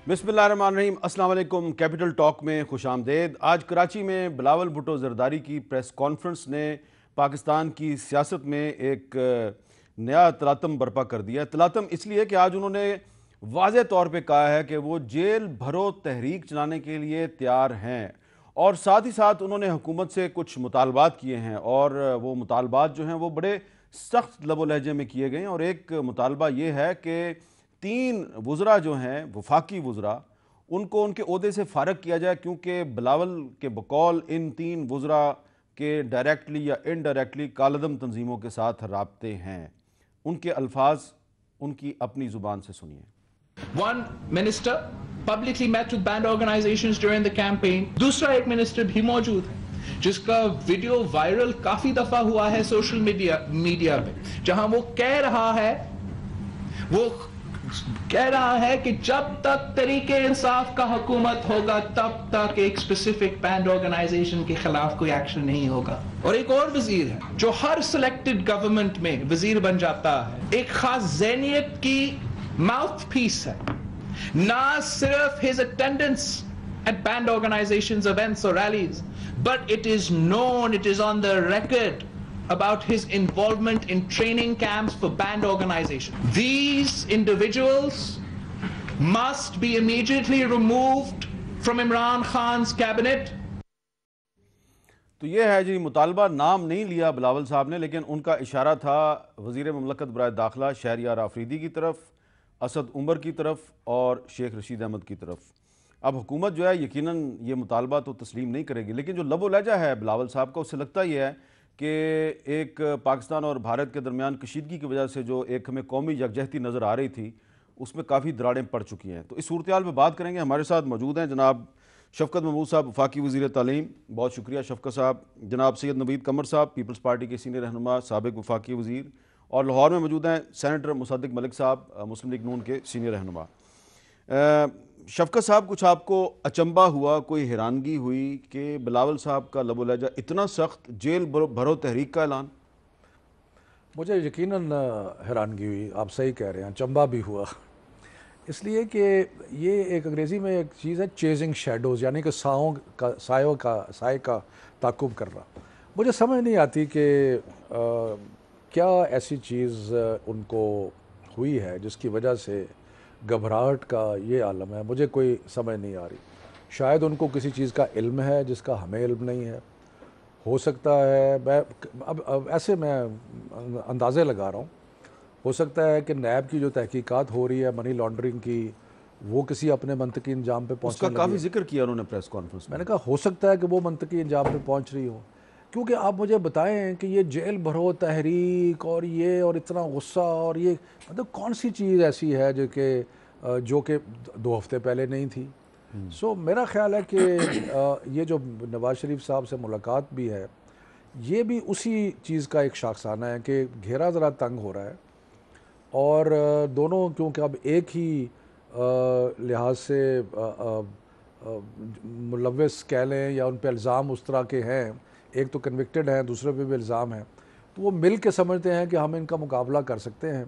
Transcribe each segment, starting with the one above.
बिस्मिल्लाहिर्रहमानिर्रहीम, अस्सलाम वालेकुम। कैपिटल टॉक में खुशामदेद। आज कराची में बिलावल भुट्टो जरदारी की प्रेस कॉन्फ्रेंस ने पाकिस्तान की सियासत में एक नया तलातम बर्पा कर दिया। तलातम इसलिए कि आज उन्होंने वाज़े तौर पे कहा है कि वो जेल भरो तहरीक चलाने के लिए तैयार हैं, और साथ ही साथ उन्होंने हुकूमत से कुछ मुतालबात किए हैं, और वो मुतालबात जो हैं वो बड़े सख्त लबो लहजे में किए गए हैं। और एक मुतालबा ये है कि 3 वज़रा जो हैं वफाकी वज़रा, उनको उनके ओहदे से फ़ारग किया जाए, क्योंकि बिलावल के बकौल इन 3 वज़रा के डायरेक्टली या इनडायरेक्टली कालदम तंजीमों के साथ राब्ते हैं। उनके अल्फाज उनकी अपनी ज़ुबान से सुनिए। One minister publicly met with banned organizations during the campaign. दूसरा एक मिनिस्टर भी मौजूद है जिसका वीडियो वायरल काफी दफा हुआ है सोशल मीडिया में, जहां वो कह रहा है कि जब तक तरीके इंसाफ का हुकूमत होगा तब तक एक स्पेसिफिक बैंड ऑर्गेनाइजेशन के खिलाफ कोई एक्शन नहीं होगा। और एक और वजीर है जो हर सिलेक्टेड गवर्नमेंट में वजीर बन जाता है, एक खास ज़हनियत की माउथ पीस है। ना सिर्फ his attendance at banned organizations events or rallies, but it is known, it is on the record about his involvement in training camps for banned organizations. These individuals must be immediately removed from Imran Khan's cabinet. तो ये है जी मुतालबा। नाम नहीं लिया बिलावल साहब ने, लेकिन उनका इशारा था वज़ीर ममलकत बराए दाखिला शहरियार आफरीदी की तरफ, असद उमर की तरफ और शेख रशीद अहमद की तरफ। अब हुकूमत जो है यकीनन ये मुतालबा तो तस्लीम नहीं करेगी, लेकिन जो लबो लहजा है बिलावल साहब का, उससे लगता ये है कि एक पाकिस्तान और भारत के दरमियान कशीदगी की वजह से जो एक हमें कौमी यकजहती नज़र आ रही थी, उसमें काफ़ी दरारें पड़ चुकी हैं। तो इस सूरत हाल पर बात करेंगे। हमारे साथ मौजूद हैं जनाब शफ़क़त महमूद साहब, वफाकी वज़ीर तालीम, बहुत शुक्रिया शफ़क़त साहब। जनाब सैयद नवीद कमर साहब, पीपल्स पार्टी के सीनियर रहनुमा, साबिक़ वफाकी वज़ीर। और लाहौर में मौजूद हैं सेनेटर मुसद्दिक़ मलिक साहब, मुस्लिम लीग नून के सीनियर रहनुमा। शफ़क़त साहब, कुछ आपको अचंबा हुआ, कोई हैरानगी हुई कि बिलावल साहब का लबो लहजा इतना सख्त, जेल भरो तहरीक का ऐलान? मुझे यकीनन हैरानगी हुई, आप सही कह रहे हैं, अचंबा भी हुआ। इसलिए कि ये एक अंग्रेज़ी में एक चीज़ है चेजिंग शेडोज़, यानी कि साए का ताक़ुब करना। मुझे समझ नहीं आती कि क्या ऐसी चीज़ उनको हुई है जिसकी वजह से घबराहट का ये आलम है। मुझे कोई समझ नहीं आ रही। शायद उनको किसी चीज़ का इल्म है जिसका हमें इल्म नहीं है, हो सकता है। मैं अब ऐसे मैं अंदाज़े लगा रहा हूँ, हो सकता है कि नैब की जो तहकीकात हो रही है मनी लॉन्ड्रिंग की, वो किसी अपने मंतकी इंजाम पे पहुँचने उसका काफ़ी जिक्र किया उन्होंने प्रेस कॉन्फ्रेंस में। मैंने कहा हो सकता है कि वो मंतकी इंजाम पे पहुँच रही हो, क्योंकि आप मुझे बताएं कि ये जेल भरो तहरीक और ये और इतना गुस्सा और ये मतलब कौन सी चीज़ ऐसी है जो कि 2 हफ्ते पहले नहीं थी। सो मेरा ख्याल है कि ये जो नवाज़ शरीफ साहब से मुलाकात भी है, ये भी उसी चीज़ का एक शाखसाना है कि घेरा ज़रा तंग हो रहा है, और दोनों क्योंकि अब एक ही लिहाज से मुलव्वस कह लें या उन पर इल्ज़ाम उस तरह के हैं, एक तो कन्विक्टेड हैं, दूसरे पे भी इल्ज़ाम है, तो वो मिल के समझते हैं कि हम इनका मुकाबला कर सकते हैं।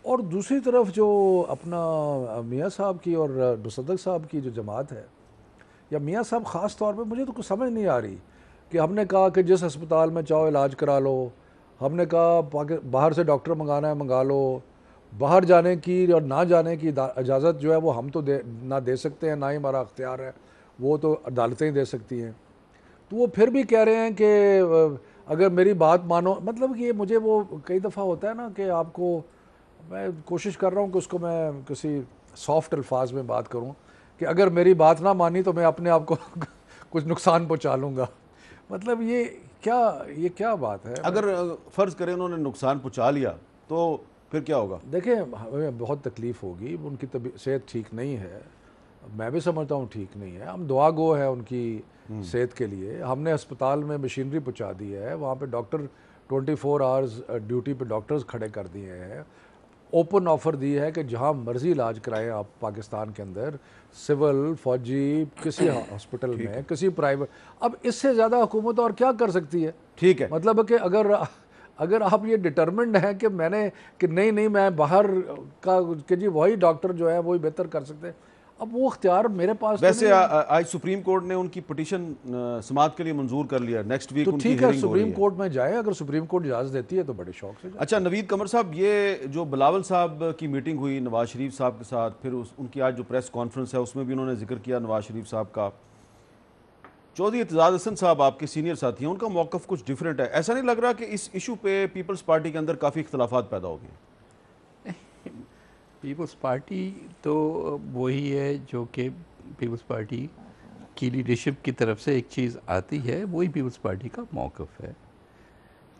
और दूसरी तरफ जो अपना मियाँ साहब की और मुसद्दिक़ साहब की जो जमात है, या मियाँ साहब ख़ास तौर पे, मुझे तो कुछ समझ नहीं आ रही कि हमने कहा कि जिस अस्पताल में चाहो इलाज करा लो, हमने कहा बाहर से डॉक्टर मंगाना है मंगा लो, बाहर जाने की और ना जाने की इजाज़त जो है वो हम तो ना दे सकते हैं, ना ही हमारा अख्तियार है, वो तो अदालतें ही दे सकती हैं। तो वो फिर भी कह रहे हैं कि अगर मेरी बात मानो, मतलब कि मुझे वो कई दफ़ा होता है ना कि आपको, मैं कोशिश कर रहा हूँ कि उसको मैं किसी सॉफ्ट अल्फाज में बात करूँ कि अगर मेरी बात ना मानी तो मैं अपने आप को कुछ नुकसान पहुँचा लूँगा। मतलब ये क्या बात है? अगर फ़र्ज़ करें उन्होंने नुकसान पहुँचा लिया तो फिर क्या होगा? देखें, हमें बहुत तकलीफ़ होगी, उनकी सेहत ठीक नहीं है, मैं भी समझता हूँ ठीक नहीं है। हम दुआ गो है उनकी सेहत के लिए। हमने अस्पताल में मशीनरी पहुँचा दी है, वहाँ पे डॉक्टर 24 आवर्स ड्यूटी पे डॉक्टर्स खड़े कर दिए हैं, ओपन ऑफ़र दी है कि जहाँ मर्ज़ी इलाज कराएं आप पाकिस्तान के अंदर, सिविल, फौजी, किसी हॉस्पिटल में, किसी प्राइवेट। अब इससे ज़्यादा हुकूमत और क्या कर सकती है? ठीक है, मतलब कि अगर आप ये डिटर्मिन्ड हैं कि नहीं मैं बाहर का कि जी वही डॉक्टर जो है वही बेहतर कर सकते हैं, अब वो अख्तियार मेरे पास वैसे तो नहीं है। आज सुप्रीम कोर्ट ने उनकी पिटीशन समाअत के लिए मंजूर कर लिया, नेक्स्ट वीक तो उनकी ठीक है, हियरिंग हो रही सुप्रीम है। कोर्ट में जाए, अगर सुप्रीम कोर्ट इजाज़त देती है तो बड़े शौक से जाए। अच्छा नवीद कमर साहब, ये जो बिलावल साहब की मीटिंग हुई नवाज शरीफ साहब के साथ, फिर उनकी आज जो प्रेस कॉन्फ्रेंस है उसमें भी उन्होंने जिक्र किया नवाज शरीफ साहब का। चौधरी एतजाज हसन साहब आपके सीनियर साथी हैं, उनका मौक़िफ़ कुछ डिफरेंट है। ऐसा नहीं लग रहा कि इस इशू पे पीपल्स पार्टी के अंदर काफ़ी इख्तलाफात पैदा हो गए? पीपल्स पार्टी तो वही है जो कि पीपल्स पार्टी की लीडरशिप की तरफ से एक चीज़ आती है, वही पीपल्स पार्टी का मौक़िफ़ है।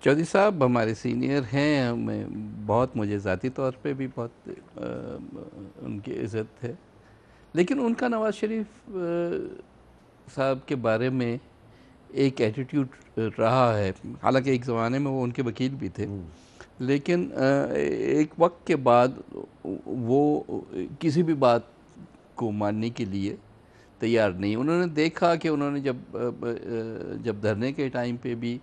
चौधरी साहब हमारे सीनियर हैं, हमें बहुत, मुझे ज़ाती तौर पे भी बहुत उनकी इज़्ज़त है, लेकिन उनका नवाज शरीफ साहब के बारे में एक एटीट्यूड रहा है। हालांकि एक ज़माने में वो उनके वकील भी थे, लेकिन एक वक्त के बाद वो किसी भी बात को मानने के लिए तैयार नहीं। उन्होंने देखा कि उन्होंने जब धरने के टाइम पे भी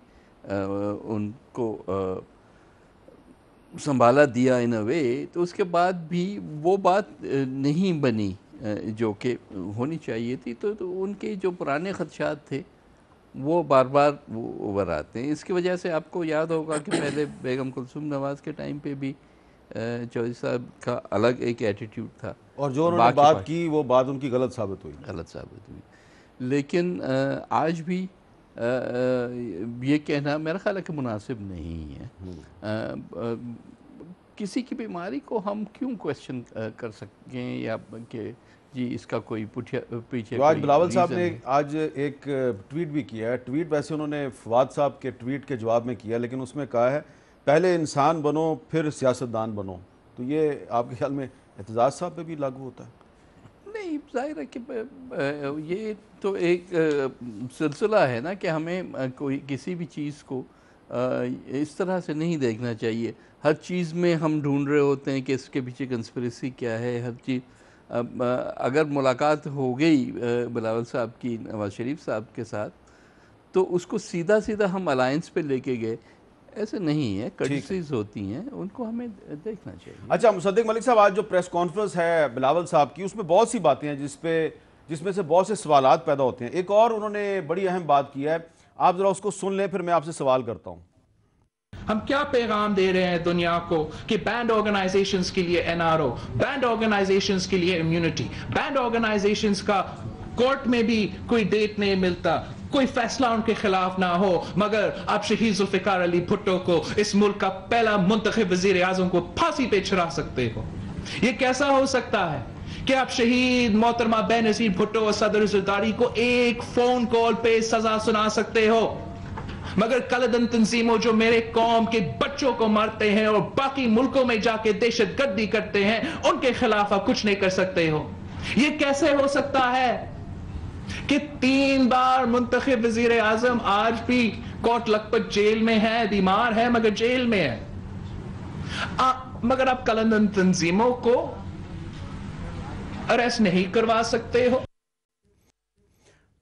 उनको संभाला दिया इन अ वे, तो उसके बाद भी वो बात नहीं बनी जो कि होनी चाहिए थी। तो उनके जो पुराने खदशात थे वो बार बार वो उभर आते हैं। इसकी वजह से आपको याद होगा कि पहले बेगम कुलसूम नवाज़ के टाइम पे भी चौधरी साहब का अलग एक एटीट्यूड था, और जो उन्होंने बात की वो बात उनकी गलत साबित हुई। लेकिन आज भी ये कहना मेरा ख्याल है कि मुनासिब नहीं है। किसी की बीमारी को हम क्यों क्वेश्चन कर सकें, या कि जी इसका कोई पीछे आज बिलावल साहब ने आज एक ट्वीट भी किया है। ट्वीट वैसे उन्होंने फवाद साहब के ट्वीट के जवाब में किया, लेकिन उसमें कहा है पहले इंसान बनो फिर सियासतदान बनो। तो ये आपके ख्याल में एतजाज साहब पे भी लागू होता है? नहीं, जाहिर है कि ये तो एक सिलसिला है ना कि हमें कोई किसी भी चीज़ को इस तरह से नहीं देखना चाहिए। हर चीज़ में हम ढूंढ रहे होते हैं कि इसके पीछे कंस्पिरेसी क्या है। हर चीज़, अगर मुलाकात हो गई बिलावल साहब की नवाज शरीफ साहब के साथ, तो उसको सीधा सीधा हम अलायंस पे लेके गए, ऐसे नहीं है। कर्टसीज होती हैं, उनको हमें देखना चाहिए। अच्छा मुसद्दिक मलिक साहब, आज जो प्रेस कॉन्फ्रेंस है बिलावल साहब की, उसमें बहुत सी बातें हैं जिसमें से बहुत से सवालात पैदा होते हैं। एक और उन्होंने बड़ी अहम बात की है, आप जरा उसको सुन लें, फिर मैं आपसे सवाल करता हूँ। हम क्या पैगाम दे रहे हैं दुनिया को कि बैंड ऑर्गेनाइजेशंस के लिए एनआरओ, बैंड ऑर्गेनाइजेशंस के लिए इम्यूनिटी, बैंड ऑर्गेनाइजेशंस का कोर्ट में भी कोई डेट नहीं मिलता, कोई फैसला उनके खिलाफ ना हो, मगर आप शहीद जुल्फिकार अली भुट्टो को, इस मुल्क का पहला मुंतखब वजीर आजम को फांसी पे चढ़ा सकते हो। ये कैसा हो सकता है कि आप शहीद मोहतरमा बेनजीर भुट्टो और सदर जरदारी को एक फोन कॉल पे सजा सुना सकते हो, मगर कलदन तंजीमों जो मेरे कौम के बच्चों को मारते हैं और बाकी मुल्कों में जाके दहशतगर्दी करते हैं, उनके खिलाफ आप कुछ नहीं कर सकते हो। ये कैसे हो सकता है कि 3 बार मुंतखब वजीर आजम आज भी कोट लखपत जेल में है, बीमार है मगर जेल में है, मगर आप कलदन तंजीमों को अरेस्ट नहीं करवा सकते हो।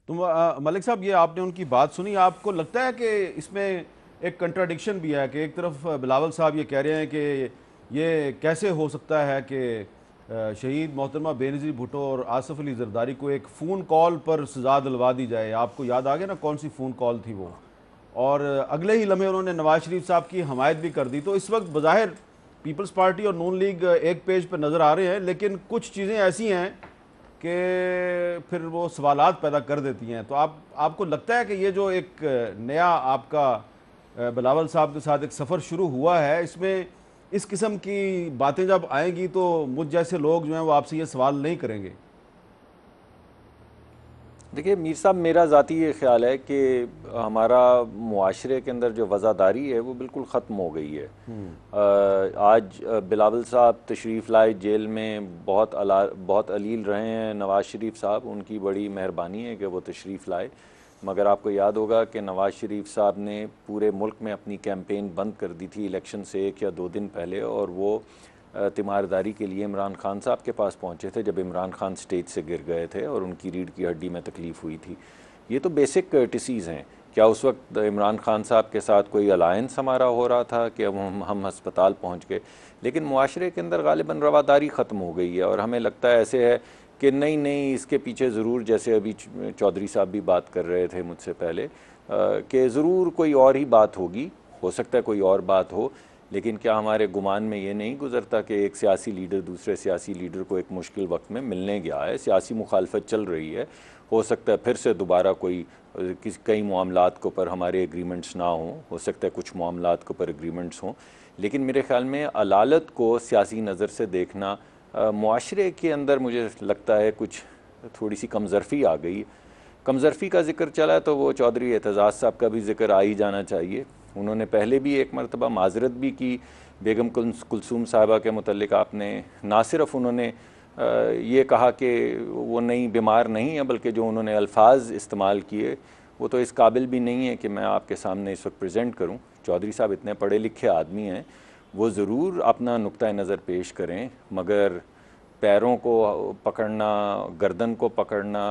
तो मलिक साहब, ये आपने उनकी बात सुनी, आपको लगता है कि इसमें एक कंट्राडिक्शन भी है कि एक तरफ बिलावल साहब ये कह रहे हैं कि ये कैसे हो सकता है कि शहीद मोहतरमा बेनज़ीर भुट्टो और आसिफ अली जरदारी को एक फ़ोन कॉल पर सज़ा दिलवा दी जाए। आपको याद आ गया ना कौन सी फ़ोन कॉल थी वो, और अगले ही लम्हे उन्होंने नवाज शरीफ साहब की हमायत भी कर दी। तो इस वक्त बज़ाहिर पीपल्स पार्टी और नून लीग एक पेज पर नज़र आ रहे हैं, लेकिन कुछ चीज़ें ऐसी हैं कि फिर वो सवालात पैदा कर देती हैं। तो आपको लगता है कि ये जो एक नया आपका बिलावल साहब के साथ एक सफ़र शुरू हुआ है, इसमें इस किस्म की बातें जब आएंगी तो मुझ जैसे लोग जो हैं वो आपसे ये सवाल नहीं करेंगे? देखिए मीर साहब, मेरा ज़ाती ये ख्याल है कि हमारा मुआशरे के अंदर जो वज़ादारी है वो बिल्कुल ख़त्म हो गई है। आज बिलावल साहब तशरीफ़ लाए जेल में, बहुत अलील रहे हैं नवाज़ शरीफ साहब, उनकी बड़ी मेहरबानी है कि वो तशरीफ़ लाए। मगर आपको याद होगा कि नवाज़ शरीफ साहब ने पूरे मुल्क में अपनी कैंपेन बंद कर दी थी इलेक्शन से 1 या 2 दिन पहले, और वो तीमारदारी के लिए इमरान खान साहब के पास पहुंचे थे जब इमरान खान स्टेज से गिर गए थे और उनकी रीढ़ की हड्डी में तकलीफ़ हुई थी। ये तो बेसिक कर्टिसीज़ हैं। क्या उस वक्त इमरान खान साहब के साथ कोई अलायंस हमारा हो रहा था कि हम अस्पताल पहुंच गए? लेकिन मुआशरे के अंदर गालिबन रवादारी ख़त्म हो गई है, और हमें लगता है ऐसे है कि नहीं नहीं इसके पीछे ज़रूर, जैसे अभी चौधरी साहब भी बात कर रहे थे मुझसे पहले, कि ज़रूर कोई और ही बात होगी, हो सकता है कोई और बात हो, लेकिन क्या हमारे गुमान में ये नहीं गुजरता कि एक सियासी लीडर दूसरे सियासी लीडर को एक मुश्किल वक्त में मिलने गया है, सियासी मुखालफत चल रही है, हो सकता है फिर से दोबारा कोई कई मामलात के ऊपर हमारे एग्रीमेंट्स ना हो सकता है कुछ मामलात के ऊपर एग्रीमेंट्स हों, लेकिन मेरे ख़्याल में अलालत को सियासी नज़र से देखना मुआशरे के अंदर मुझे लगता है कुछ थोड़ी सी कमज़रफ़ी आ गई। कमज़रफ़ी का जिक्र चला तो वो चौधरी एतजाज़ साहब का भी जिक्र आ ही जाना चाहिए। उन्होंने पहले भी एक मरतबा माजरत भी की बेगम कुलसूम साहिबा के मुतल्लिक़। आपने ना सिर्फ उन्होंने ये कहा कि वो नहीं बीमार नहीं है, बल्कि जो उन्होंने अल्फाज इस्तेमाल किए वो तो इस काबिल भी नहीं है कि मैं आपके सामने इस वक्त प्रेजेंट करूं। चौधरी साहब इतने पढ़े लिखे आदमी हैं, वो ज़रूर अपना नुक्ता नज़र पेश करें, मगर पैरों को पकड़ना, गर्दन को पकड़ना,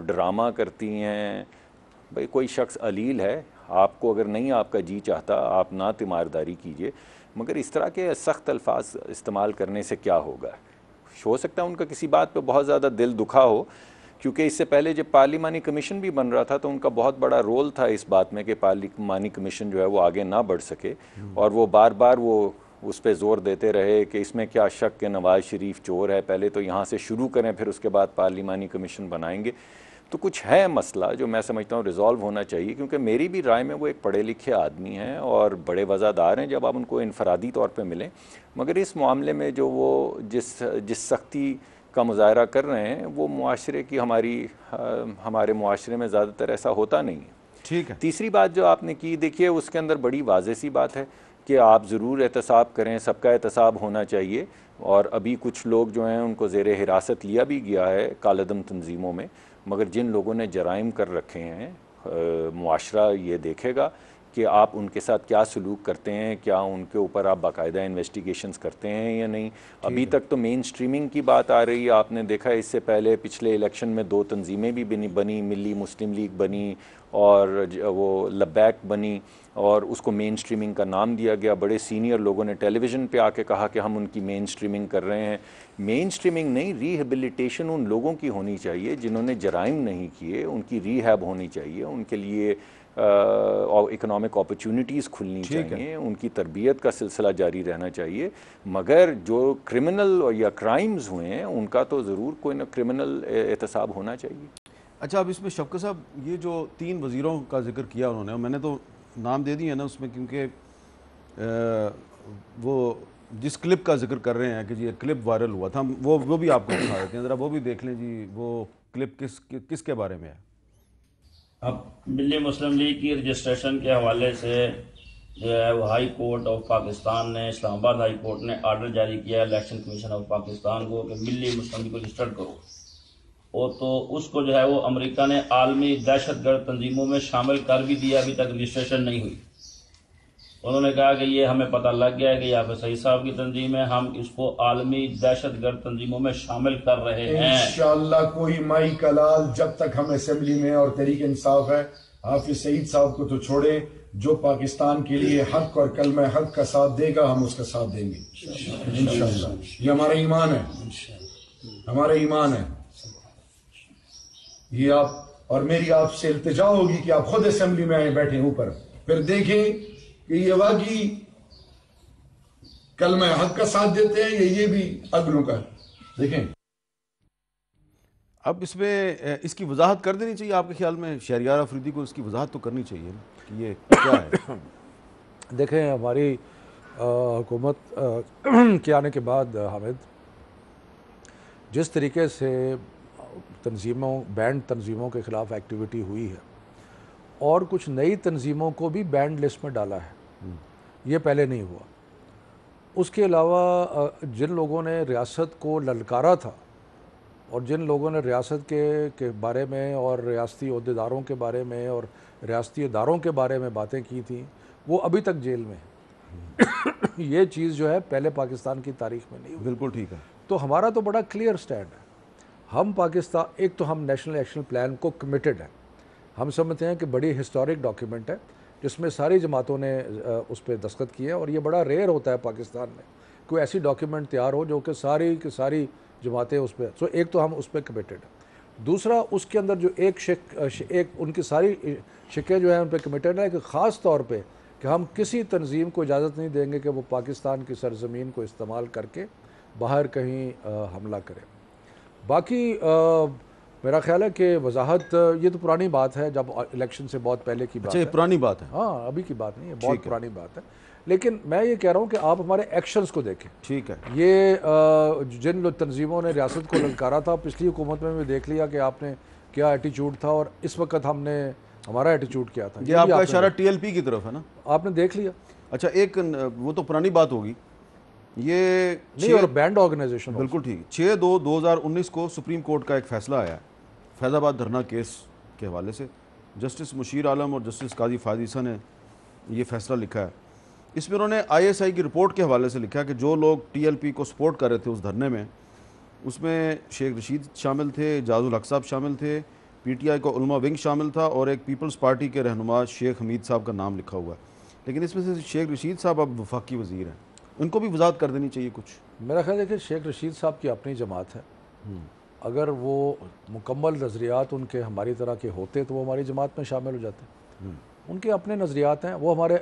ड्रामा करती हैं। भाई कोई शख्स अलील है, आपको अगर नहीं आपका जी चाहता आप ना तीमारदारी कीजिए, मगर इस तरह के सख्त अल्फाज इस्तेमाल करने से क्या होगा। हो सकता है उनका किसी बात पे बहुत ज़्यादा दिल दुखा हो, क्योंकि इससे पहले जब पार्लिमानी कमीशन भी बन रहा था तो उनका बहुत बड़ा रोल था इस बात में कि पार्लिमानी कमीशन जो है वो आगे ना बढ़ सके, और वो बार बार वो उस पर ज़ोर देते रहे कि इसमें क्या शक कि नवाज़ शरीफ चोर है, पहले तो यहाँ से शुरू करें फिर उसके बाद पार्लिमानी कमीशन बनाएंगे। तो कुछ है मसला जो मैं समझता हूँ रिज़ॉल्व होना चाहिए, क्योंकि मेरी भी राय में वो एक पढ़े लिखे आदमी हैं और बड़े वज़ादार हैं जब आप उनको इनफरादी तौर पे मिलें, मगर इस मामले में जो वो जिस सख्ती का मुजाहरा कर रहे हैं वो मुआशरे की हमारे मुआशरे में ज़्यादातर ऐसा होता नहीं है। ठीक है। तीसरी बात जो आपने की, देखिए उसके अंदर बड़ी वाज़ेह सी बात है कि आप ज़रूर एहतसाब करें, सबका एहतसाब होना चाहिए, और अभी कुछ लोग जो हैं उनको ज़ेर हिरासत लिया भी गया है कालदम तंजीमों में, मगर जिन लोगों ने जराइम कर रखे हैं मुआशरा ये देखेगा कि आप उनके साथ क्या सलूक करते हैं, क्या उनके ऊपर आप बाकायदा इन्वेस्टिगेशंस करते हैं या नहीं। अभी तक तो मेन स्ट्रीमिंग की बात आ रही है, आपने देखा इससे पहले पिछले इलेक्शन में 2 तंजीमें भी बनी, मिली मुस्लिम लीग बनी और वो लब्बैक बनी, और उसको मेन स्ट्रीमिंग का नाम दिया गया। बड़े सीनियर लोगों ने टेलीविज़न पे आके कहा कि हम उनकी मेन स्ट्रीमिंग कर रहे हैं। मेन स्ट्रीमिंग नहीं, रिहेबिलिटेशन उन लोगों की होनी चाहिए जिन्होंने जराइम नहीं किए, उनकी रिहैब होनी चाहिए, उनके लिए और इकोनॉमिक अपॉर्चुनिटीज़ खुलनी चाहिए, उनकी तरबियत का सिलसिला जारी रहना चाहिए, मगर जो क्रिमिनल या क्राइम्स हुए हैं उनका तो ज़रूर कोई ना क्रिमिनल एहतसाब होना चाहिए। अच्छा, अब इसमें शफ़क़त साहब ये जो 3 वज़ीरों का जिक्र किया उन्होंने, मैंने तो नाम दे दिए ना उसमें, क्योंकि वो जिस क्लिप का जिक्र कर रहे हैं कि जी ये क्लिप वायरल हुआ था, वो भी आपको दिखा देते हैं, ज़रा वो भी देख लें जी। वो क्लिप किसके बारे में है? अब मिल्ली मुस्लिम लीग की रजिस्ट्रेशन के हवाले से जो है वो हाई कोर्ट ऑफ पाकिस्तान ने, इस्लामाबाद हाई कोर्ट ने आर्डर जारी किया इलेक्शन कमीशन ऑफ पाकिस्तान को कि मिल्ली मुस्लिम लीग को रजिस्टर्ड करो, और तो उसको जो है वो अमेरिका ने आलमी दहशतगर्द तंजीमों में शामिल कर भी दिया, अभी तक रजिस्ट्रेशन नहीं हुई। उन्होंने कहा कि ये हमें पता लग गया है कि यहाँ पे सही साहब की तंजीम है, हम इसको आलमी दहशतगर्द तंजीमों में शामिल कर रहे हैं। इंशाअल्लाह कोई माई कलाल, जब तक हम असेंबली में और तहरीक इंसाफ है, हाफिज सईद साहब को तो छोड़े, जो पाकिस्तान के लिए हक और कलमा हक का साथ देगा हम उसका साथ देंगे इंशाअल्लाह। ये हमारा ईमान है, हमारा ईमान है। ये आप और मेरी आपसे इल्तिजा होगी कि आप खुद असेंबली में आए बैठे ऊपर, फिर देखें कि ये वाकई कलमा हक का साथ देते हैं ये भी अगलों का। देखें अब इसमें इसकी वजाहत कर देनी चाहिए आपके ख्याल में, शहरियार अफरीदी को इसकी वजाहत तो करनी चाहिए कि ये क्या है। देखें हमारी हुकूमत के आने के बाद हामिद, जिस तरीके से तंजीमों, बैंड तंजीमों के ख़िलाफ़ एक्टिविटी हुई है और कुछ नई तंजीमों को भी बैंड लिस्ट में डाला है, ये पहले नहीं हुआ। उसके अलावा जिन लोगों ने रियासत को ललकारा था और जिन लोगों ने रियासत के बारे में और रियासती अहदेदारों के बारे में और रियासती इदारों के बारे में बातें की थी, वो अभी तक जेल में हैं। ये चीज़ जो है पहले पाकिस्तान की तारीख में नहीं हुई। बिल्कुल ठीक है। तो हमारा तो बड़ा क्लियर स्टैंड है। हम पाकिस्तान, एक तो हम नेशनल एक्शन प्लान को कमिटेड हैं। हम समझते हैं कि बड़ी हिस्टोरिक डॉक्यूमेंट है जिसमें सारी जमातों ने उस पर दस्तखत किए, और ये बड़ा रेयर होता है पाकिस्तान में कोई ऐसी डॉक्यूमेंट तैयार हो जो कि सारी की सारी जमातें उस पर, सो एक तो हम उस पर कमिटेड हैं। दूसरा, उसके अंदर जो एक उनकी सारी शिकें जो हैं उन पर कमिटेड है कि ख़ास तौर पे कि हम किसी तंजीम को इजाज़त नहीं देंगे कि वो पाकिस्तान की सरज़मीन को इस्तेमाल करके बाहर कहीं हमला करे। बाकी मेरा ख्याल है कि वजाहत, ये तो पुरानी बात है, जब इलेक्शन से बहुत पहले की बात अच्छा, ये है। पुरानी बात है। हाँ, अभी की बात नहीं है, बहुत पुरानी बात है। लेकिन मैं ये कह रहा हूँ कि आप हमारे एक्शंस को देखें। ठीक है। ये जिन लोग तंजीमों ने रियासत को ललकारा था, पिछली हुकूमत में भी देख लिया कि आपने क्या एटीट्यूड था और इस वक्त हमारा एटीट्यूड क्या था। ये आपका इशारा टीएलपी की तरफ है ना? आपने देख लिया। अच्छा, एक वो तो पुरानी बात होगी, ये नहीं, और बैंड ऑर्गेनाइजेशन। बिल्कुल ठीक। 6/2/2019 को सुप्रीम कोर्ट का एक फैसला आया फैज़ाबाद धरना केस के हवाले से। जस्टिस मुशीर आलम और जस्टिस काजी फादिसा ने ये फैसला लिखा है। इसमें उन्होंने ISI की रिपोर्ट के हवाले से लिखा कि जो लोग TLP को सपोर्ट कर रहे थे उस धरने में, उसमें शेख रशीद शामिल थे, जाजुल हक साहब शामिल थे, PTI का उलमा विंग शामिल था और एक पीपल्स पार्टी के रहनुमा शेख हमीद साहब का नाम लिखा हुआ है। लेकिन इसमें से शेख रशीद साहब अब वफाकी वज़ीर हैं, उनको भी वजाहत कर देनी चाहिए कुछ। मेरा ख्याल है कि शेख रशीद साहब की अपनी जमात है, अगर वो मुकम्मल नज़रियात उनके हमारी तरह के होते तो वो हमारी जमात में शामिल हो जाते। उनके अपने नज़रियात हैं, वो हमारे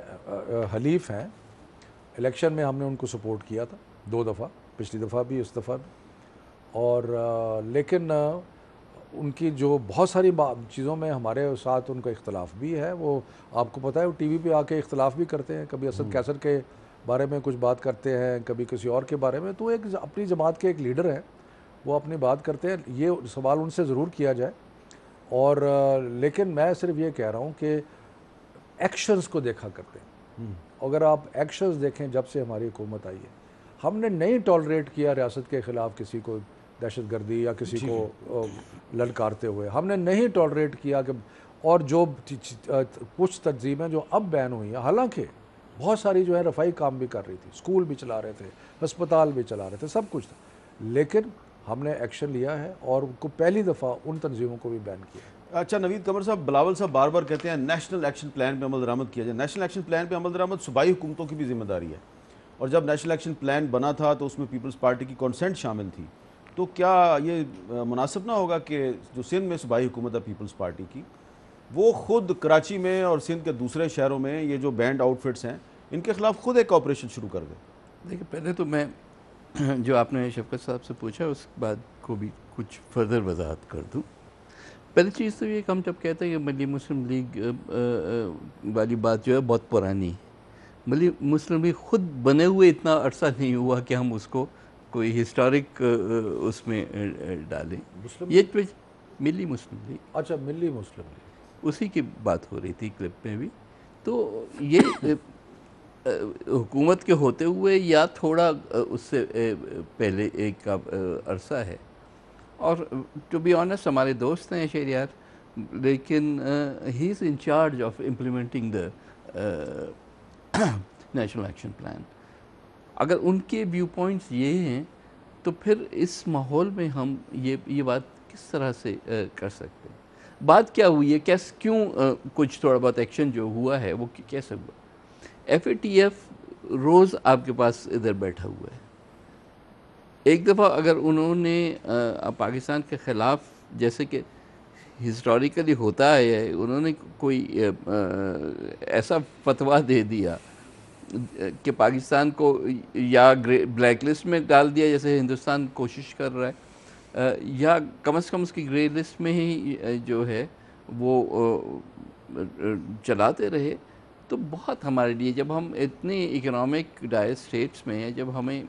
हलीफ हैं। इलेक्शन में हमने उनको सपोर्ट किया था 2 दफ़ा, पिछली दफ़ा भी, इस दफ़ा भी। और लेकिन उनकी जो बहुत सारी चीज़ों में हमारे साथ उनका इख्तलाफ भी है। वो आपको पता है, वो TV पे आके इख्तलाफ भी करते हैं, कभी असद कैसर के बारे में कुछ बात करते हैं, कभी किसी और के बारे में। तो एक अपनी जमात के एक लीडर हैं, वो अपनी बात करते हैं। ये सवाल उनसे ज़रूर किया जाए। और लेकिन मैं सिर्फ ये कह रहा हूँ कि एक्शंस को देखा करते हैं। अगर आप एक्शंस देखें, जब से हमारी हुकूमत आई है, हमने नहीं टॉलरेट किया रियासत के ख़िलाफ़ किसी को दहशतगर्दी या किसी को ललकारते हुए, हमने नहीं टॉलरेट किया कि, और जो कुछ तंजीमें जो अब बैन हुई हैं, हालांकि बहुत सारी जो है रफ़ाई काम भी कर रही थी, स्कूल भी चला रहे थे, अस्पताल भी चला रहे थे, सब कुछ था, लेकिन हमने एक्शन लिया है और उनको पहली दफ़ा उन तंजीमों को भी बैन किया। अच्छा, नवीद कमर साहब, बिलावल साहब बार बार कहते हैं नेशनल एक्शन प्लान पे अमल दरामद किया जाए। नेशनल एक्शन प्लान पे अमल दरामद सूबाई हुकूमतों की भी जिम्मेदारी है, और जब नेशनल एक्शन प्लान बना था तो उसमें पीपल्स पार्टी की कॉन्सेंट शामिल थी। तो क्या ये मुनासिब ना होगा कि जो सिंध में सूबाई हुकूमत है पीपल्स पार्टी की, वो ख़ुद कराची में और सिंध के दूसरे शहरों में ये जो बैंड आउटफिट्स हैं, इनके ख़िलाफ़ ख़ुद एक ऑपरेशन शुरू कर दे? देखिए, पहले तो मैं जो आपने शफकत साहब से पूछा उस बात को भी कुछ फर्दर वजाहत कर दूँ। पहली चीज़ तो ये कि हम जब कहते हैं कि मिली मुस्लिम लीग वाली बात जो है बहुत पुरानी, मिली मुस्लिम लीग ख़ुद बने हुए इतना अरसा नहीं हुआ कि हम उसको कोई हिस्टोरिक उसमें डालें। ये मिली मुस्लिम लीग, अच्छा, मिली मुस्लिम लीग, उसी की बात हो रही थी क्लिप में भी। तो ये हुकूमत के होते हुए या थोड़ा उससे पहले एक अरसा है, और टू बी ऑनेस्ट हमारे दोस्त हैं शहरियार, लेकिन he is in charge of implementing the national action plan. अगर उनके व्यू पॉइंट्स ये हैं तो फिर इस माहौल में हम ये बात किस तरह से कर सकते हैं? बात क्या हुई है, क्यों कुछ थोड़ा बहुत एक्शन जो हुआ है वो कैसे हुआ? FATF रोज़ आपके पास इधर बैठा हुआ है। एक दफ़ा अगर उन्होंने पाकिस्तान के ख़िलाफ़, जैसे कि हिस्टोरिकली होता है, उन्होंने कोई ऐसा फतवा दे दिया कि पाकिस्तान को या ब्लैक लिस्ट में डाल दिया जैसे हिंदुस्तान कोशिश कर रहा है, या कम से कम उसकी ग्रे लिस्ट में ही जो है वो चलाते रहे, तो बहुत हमारे लिए, जब हम इतने इकोनॉमिक डायर स्टेट्स में हैं, जब हमें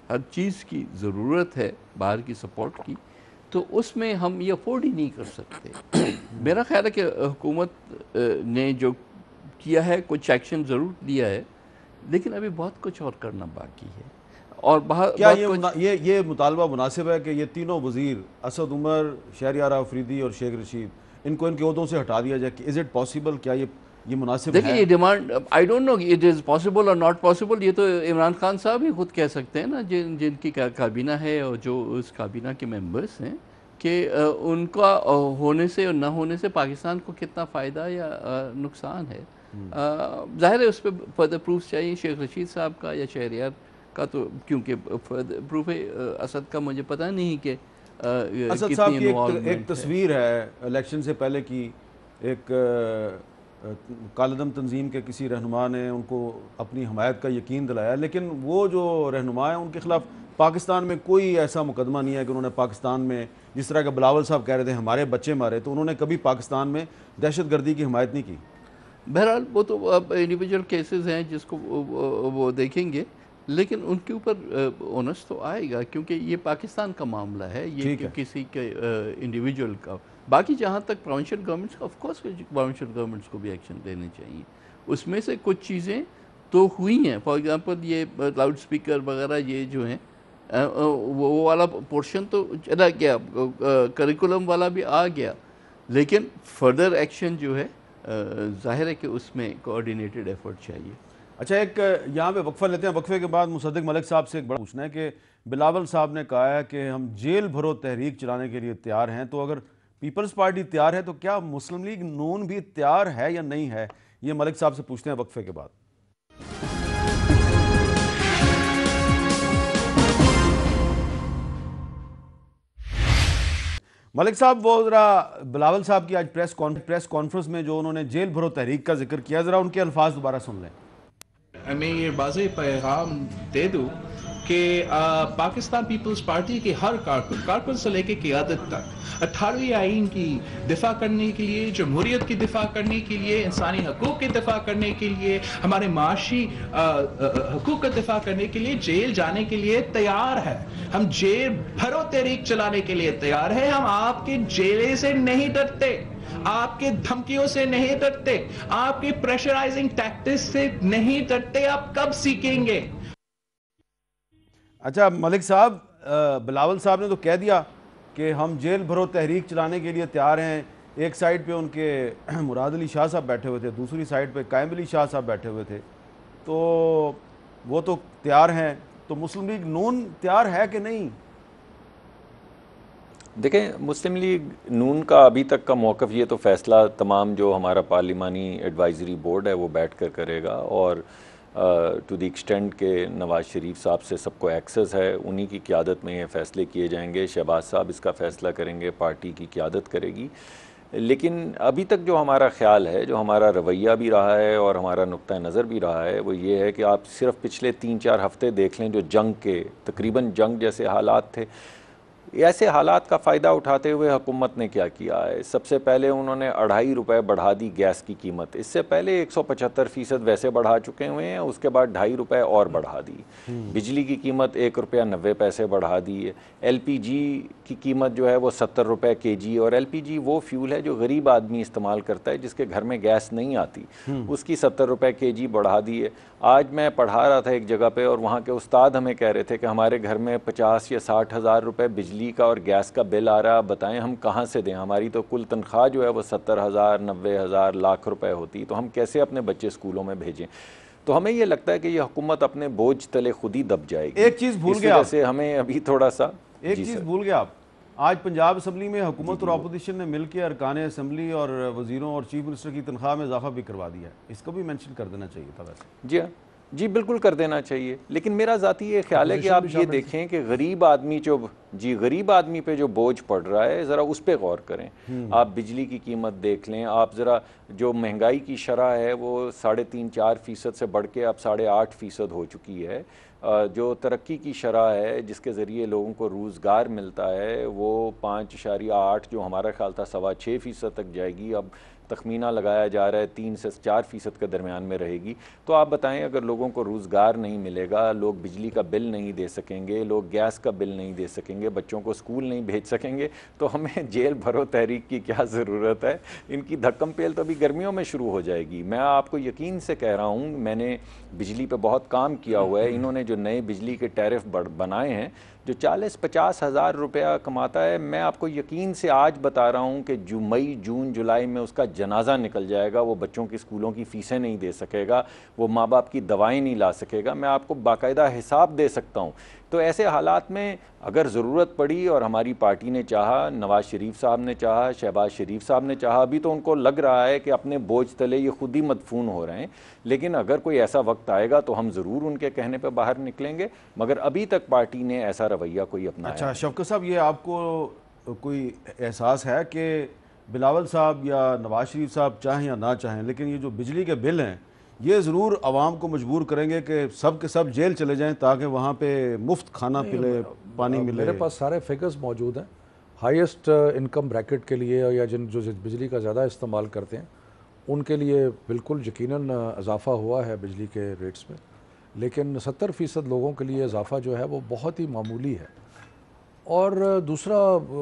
हर चीज़ की ज़रूरत है बाहर की सपोर्ट की, तो उसमें हम ये अफोर्ड ही नहीं कर सकते। मेरा ख्याल है कि हुकूमत ने जो किया है, कुछ एक्शन ज़रूर लिया है, लेकिन अभी बहुत कुछ और करना बाकी है। और क्या ये मुतालबा मुनासिब है कि ये तीनों वज़ीर असद उमर, शहरयार आफरीदी और शेख रशीद, इनको इनके ओहदों से हटा दिया जाए? Is it possible? क्या ये मुनासिब है? देखिए, ये demand, I don't know it is possible और नॉट पॉसिबल, ये तो इमरान खान साहब ही खुद कह सकते हैं ना, जिनकी काबीना है और जो उस काबीना के मेंबर्स हैं, कि उनका होने से और ना होने से पाकिस्तान को कितना फ़ायदा या नुकसान है। ज़ाहिर है उस पर फर्दर प्रूफ चाहिए, शेख रशीद साहब का या शहरयार का तो क्योंकि प्रूफ असद का मुझे पता नहीं कि असद साहब की एक तस्वीर है इलेक्शन से पहले की, एक कालदम तंजीम के किसी रहनुमा ने उनको अपनी हमायत का यकीन दिलाया, लेकिन वो जो रहनुमा है उनके खिलाफ पाकिस्तान में कोई ऐसा मुकदमा नहीं है कि उन्होंने पाकिस्तान में, जिस तरह का बिलावल साहब कह रहे थे हमारे बच्चे मारे, तो उन्होंने कभी पाकिस्तान में दहशतगर्दी की हिमायत नहीं की। बहरहाल वो तो अब इंडिविजुअल केसेस हैं जिसको वो देखेंगे, लेकिन उनके ऊपर ओनस तो आएगा क्योंकि ये पाकिस्तान का मामला है, ये किसी के इंडिविजुअल का। बाकी जहाँ तक प्रोविंशियल गवर्नमेंट्स का, ऑफ कोर्स प्रोविंशियल गवर्नमेंट्स को भी एक्शन लेने चाहिए। उसमें से कुछ चीज़ें तो हुई हैं, फॉर एग्जांपल ये लाउड स्पीकर वगैरह ये जो हैं वो वाला पोर्शन तो चला गया, करिकुलम वाला भी आ गया, लेकिन फर्दर एक्शन जो है जाहिर है कि उसमें कोऑर्डिनेटेड एफर्ट चाहिए। अच्छा, एक यहाँ पे वक्फा लेते हैं, वक्फे के बाद मुसद्दिक मलिक साहब से एक बड़ा पूछना है कि बिलावल साहब ने कहा है कि हम जेल भरो तहरीक चलाने के लिए तैयार हैं, तो अगर पीपल्स पार्टी तैयार है तो क्या मुस्लिम लीग नून भी तैयार है या नहीं है? ये मलिक साहब से पूछते हैं वक्फे के बाद। मलिक साहब, वो ज़रा बिलावल साहब की आज प्रेस कॉन्फ्रेंस में जो उन्होंने जेल भरो तहरीक का जिक्र किया, ज़रा उनके अल्फाज दोबारा सुन लें। मैं ये वाज़ेह पैगाम दे दूं कि पाकिस्तान पीपल्स पार्टी के हर कारकुन से लेकर क़ियादत तक 18वीं आइन की दिफा करने के लिए, जमहूरियत की दिफा करने के लिए, इंसानी हकूक़ की दिफा करने के लिए, हमारे माशी हकूक़ का दिफा करने के लिए जेल जाने के लिए तैयार है। हम जेल भरो तहरीक चलाने के लिए तैयार है। हम आपके जेले से नहीं डरते, आपके धमकियों से नहीं डरते, आपके प्रेशराइजिंग टैक्टिक्स से नहीं डरते। आप कब सीखेंगे? अच्छा मलिक साहब, बिलावल साहब ने तो कह दिया कि हम जेल भरो तहरीक चलाने के लिए तैयार हैं। एक साइड पे उनके मुराद अली शाह साहब बैठे हुए थे, दूसरी साइड पे कायम अली शाह साहब बैठे हुए थे, तो वो तो तैयार हैं, तो मुस्लिम लीग नून तैयार है कि नहीं? देखें, मुस्लिम लीग नून का अभी तक का मौक़िफ़, ये तो फ़ैसला तमाम जो हमारा पार्लिमानी एडवाइज़री बोर्ड है वो बैठ कर करेगा, और टू द एक्सटेंट के नवाज़ शरीफ साहब से सबको एक्सेस है, उन्हीं की क़ियादत में ये फ़ैसले किए जाएंगे। शहबाज साहब इसका फ़ैसला करेंगे, पार्टी की क़ियादत करेगी। लेकिन अभी तक जो हमारा ख़्याल है, जो हमारा रवैया भी रहा है और हमारा नुक्ता नज़र भी रहा है, वो ये है कि आप सिर्फ़ पिछले 3-4 हफ़्ते देख लें, जो जंग के तकरीबन जंग जैसे हालात थे, ऐसे हालात का फ़ायदा उठाते हुए हुकूमत ने क्या किया है। सबसे पहले उन्होंने 2.5 रुपये बढ़ा दी गैस की कीमत। इससे पहले 175% वैसे बढ़ा चुके हुए हैं, उसके बाद 2.5 रुपये और बढ़ा दी। बिजली की कीमत 1 रुपया 90 पैसे बढ़ा दी है। LPG की कीमत जो है वो 70 रुपये kg, और LPG वो फ्यूल है जो गरीब आदमी इस्तेमाल करता है, जिसके घर में गैस नहीं आती, उसकी 70 रुपये kg बढ़ा दी है। आज मैं पढ़ा रहा था एक जगह पे, और वहाँ के उस्ताद हमें कह रहे थे कि हमारे घर में 50 या 60 हज़ार रुपये बिजली का और गैस का बिल आ रहा है, बताएं हम कहाँ से दें? हमारी तो कुल तनख्वाह जो है वो 70,000, 90,000, लाख रुपए होती, तो हम कैसे अपने बच्चे स्कूलों में भेजें? तो हमें ये लगता है कि ये हुकूमत अपने बोझ तले खुद ही दब जाएगी। एक चीज़ भूल गया, से हमें अभी थोड़ा सा एक चीज़ भूल गया आप। आज पंजाब असम्बली में हुकूमत और अपोजिशन ने मिलकर अरकान असम्बली और वजीरों और चीफ मिनिस्टर की तनख्वाह में इजाफा भी करवा दिया है, इसको भी मेंशन कर देना चाहिए था वैसे। जी हाँ, जी बिल्कुल कर देना चाहिए। लेकिन मेरा ज़ाती ये ख्याल है कि आप ये देखें कि गरीब आदमी जो गरीब आदमी पे जो बोझ पड़ रहा है, ज़रा उस पर गौर करें। आप बिजली की कीमत देख लें, आप ज़रा जो महंगाई की शरह है वो 3.5-4% से बढ़ के अब 8.5% हो चुकी है। जो तरक्की की शरह है जिसके ज़रिए लोगों को रोज़गार मिलता है वो 5.8 जो हमारा ख्याल था 6.25% तक जाएगी, अब तखमीना लगाया जा रहा है 3 से 4% के दरमियान में रहेगी। तो आप बताएं, अगर लोगों को रोज़गार नहीं मिलेगा, लोग बिजली का बिल नहीं दे सकेंगे, लोग गैस का बिल नहीं दे सकेंगे, बच्चों को स्कूल नहीं भेज सकेंगे, तो हमें जेल भरो तहरीक की क्या ज़रूरत है? इनकी धक्कम पेल तो अभी गर्मियों में शुरू हो जाएगी। मैं आपको यकीन से कह रहा हूँ, मैंने बिजली पे बहुत काम किया हुआ है। इन्होंने जो नए बिजली के टैरिफ बनाए हैं, जो 40-50 हज़ार रुपया कमाता है, मैं आपको यकीन से आज बता रहा हूँ कि मई जून जुलाई में उसका जनाजा निकल जाएगा। वो बच्चों की स्कूलों की फ़ीसें नहीं दे सकेगा, वो माँ बाप की दवाएं नहीं ला सकेगा। मैं आपको बाकायदा हिसाब दे सकता हूँ। तो ऐसे हालात में अगर ज़रूरत पड़ी और हमारी पार्टी ने चाहा, नवाज़ शरीफ साहब ने चाहा, शहबाज शरीफ साहब ने चाहा, अभी तो उनको लग रहा है कि अपने बोझ तले ये खुद ही मदफून हो रहे हैं, लेकिन अगर कोई ऐसा वक्त आएगा तो हम ज़रूर उनके कहने पर बाहर निकलेंगे। मगर अभी तक पार्टी ने ऐसा रवैया कोई अपनाया। अच्छा शौकत साहब, ये आपको कोई एहसास है कि बिलावल साहब या नवाज शरीफ साहब चाहें या ना चाहें, लेकिन ये जो बिजली के बिल हैं ये ज़रूर आवाम को मजबूर करेंगे कि सब के सब जेल चले जाएं ताकि वहाँ पे मुफ्त खाना मिले, पानी मिले? मेरे पास सारे फिगर्स मौजूद हैं। हाईएस्ट इनकम ब्रैकेट के लिए या जो बिजली का ज़्यादा इस्तेमाल करते हैं उनके लिए बिल्कुल यकीनन इजाफ़ा हुआ है बिजली के रेट्स में, लेकिन 70% लोगों के लिए इजाफ़ा जो है वो बहुत ही मामूली है। और दूसरा,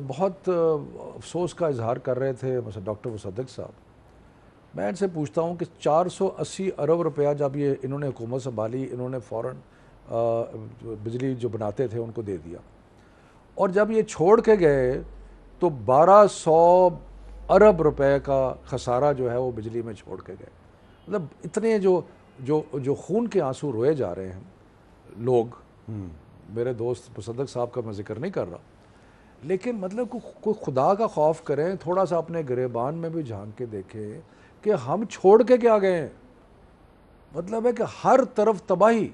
बहुत अफसोस का इजहार कर रहे थे डॉक्टर मुसद्दिक साहब। मैं इनसे पूछता हूँ कि 480 अरब रुपया जब ये इन्होंने हुकूमत संभाली, इन्होंने फ़ौरन बिजली जो बनाते थे उनको दे दिया, और जब ये छोड़ के गए तो 1200 अरब रुपए का खसारा जो है वो बिजली में छोड़ के गए। मतलब इतने जो खून के आंसू रोए जा रहे हैं लोग। मेरे दोस्त मुसद्दिक साहब का मैं जिक्र नहीं कर रहा, लेकिन मतलब कोई खुदा का खौफ करें, थोड़ा सा अपने गिरेबान में भी झांक के देखें कि हम छोड़ के क्या गए हैं। मतलब है कि हर तरफ तबाही।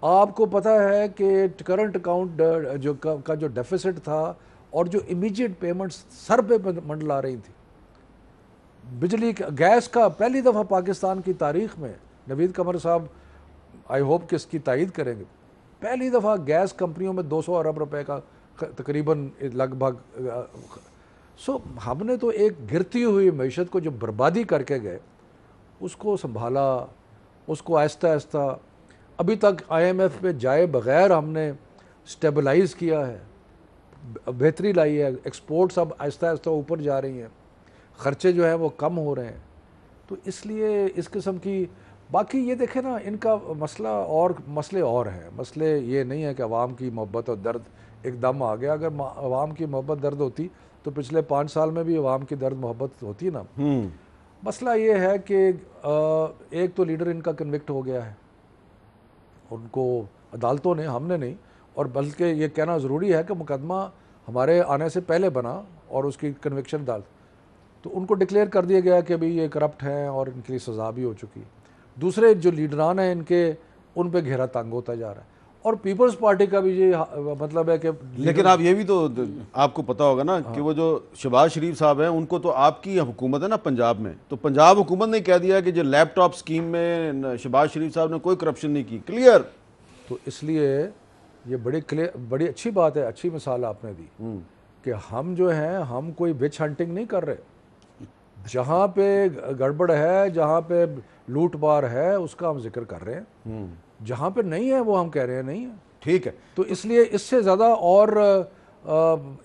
आपको पता है कि करंट अकाउंट जो डेफिसिट था और जो इमीडिएट पेमेंट्स सर पे मंडला रही थी, बिजली गैस का पहली दफ़ा पाकिस्तान की तारीख में, नवीद कमर साहब आई होप कि इसकी तायीद करेंगे, पहली दफ़ा गैस कंपनियों में 200 अरब रुपए का तकरीबन लगभग हमने तो एक गिरती हुई मैशत को जो बर्बादी करके गए उसको संभाला, उसको आहिस्ता आहिस्ता अभी तक IMF में जाए बग़ैर हमने स्टेबलाइज़ किया है, बेहतरी लाई है। एक्सपोर्ट्स अब आहिस्ता आहिस्ता ऊपर जा रही हैं, ख़र्चे जो हैं वो कम हो रहे हैं। तो इसलिए इस किस्म की बाकी ये देखें ना, इनका मसले और हैं। मसले ये नहीं है कि अवाम की मोहब्बत और दर्द एकदम आ गया। अगर अवाम की मोहब्बत दर्द होती तो पिछले 5 साल में भी अवाम की दर्द मोहब्बत होती ना। मसला ये है कि एक तो लीडर इनका कन्विक्ट हो गया है, उनको अदालतों ने, हमने नहीं, और बल्कि ये कहना ज़रूरी है कि मुकदमा हमारे आने से पहले बना और उसकी कन्विक्शन अदालत, तो उनको डिक्लेयर कर दिया गया कि भाई ये करप्ट हैं और इनके लिए सज़ा भी हो चुकी। दूसरे जो लीडरान हैं इनके, उन पे घेरा तंग होता जा रहा है। और पीपल्स पार्टी का भी ये मतलब है कि, लेकिन आप ये भी तो आपको पता होगा ना कि वो जो शहबाज शरीफ साहब हैं उनको तो आपकी हुकूमत है ना पंजाब में, तो पंजाब हुकूमत ने कह दिया कि जो लैपटॉप स्कीम में शहबाज शरीफ साहब ने कोई करप्शन नहीं की, क्लियर। तो इसलिए ये बड़ी अच्छी बात है, अच्छी मिसाल आपने दी कि हम जो हैं, हम कोई विच हंटिंग नहीं कर रहे। जहाँ पे गड़बड़ है, जहाँ पे लूट मार है, उसका हम जिक्र कर रहे हैं। जहाँ पे नहीं है वो हम कह रहे हैं नहीं है। ठीक है, तो इसलिए इससे ज़्यादा और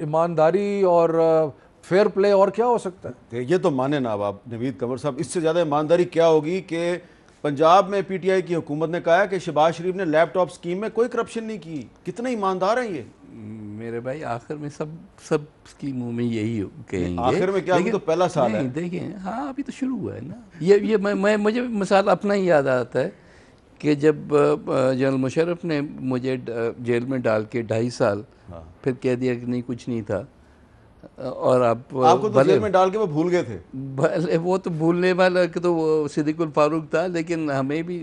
ईमानदारी और फेयर प्ले और क्या हो सकता है? ये तो माने ना अब नवीद कमर साहब, इससे ज़्यादा ईमानदारी क्या होगी कि पंजाब में PTI की हुकूमत ने कहा है कि शहबाज शरीफ ने लैपटॉप स्कीम में कोई करप्शन नहीं की। कितने ईमानदार हैं ये मेरे भाई। आखिर में सब स्कीमों में यही कहेंगे। आखिर में क्या, अभी तो पहला साल है। देखिए, हाँ अभी तो शुरू हुआ है ना। ये मुझे मिसाल अपना ही याद आता है कि जब जनरल मुशर्रफ ने मुझे जेल में डाल के 2.5 साल फिर कह दिया कि नहीं कुछ नहीं था, और आपको तो जेल में डाल के वो भूल गए थे। भले वो तो भूलने वाला कि तो वो सिद्दीकुल फारूक था, लेकिन हमें भी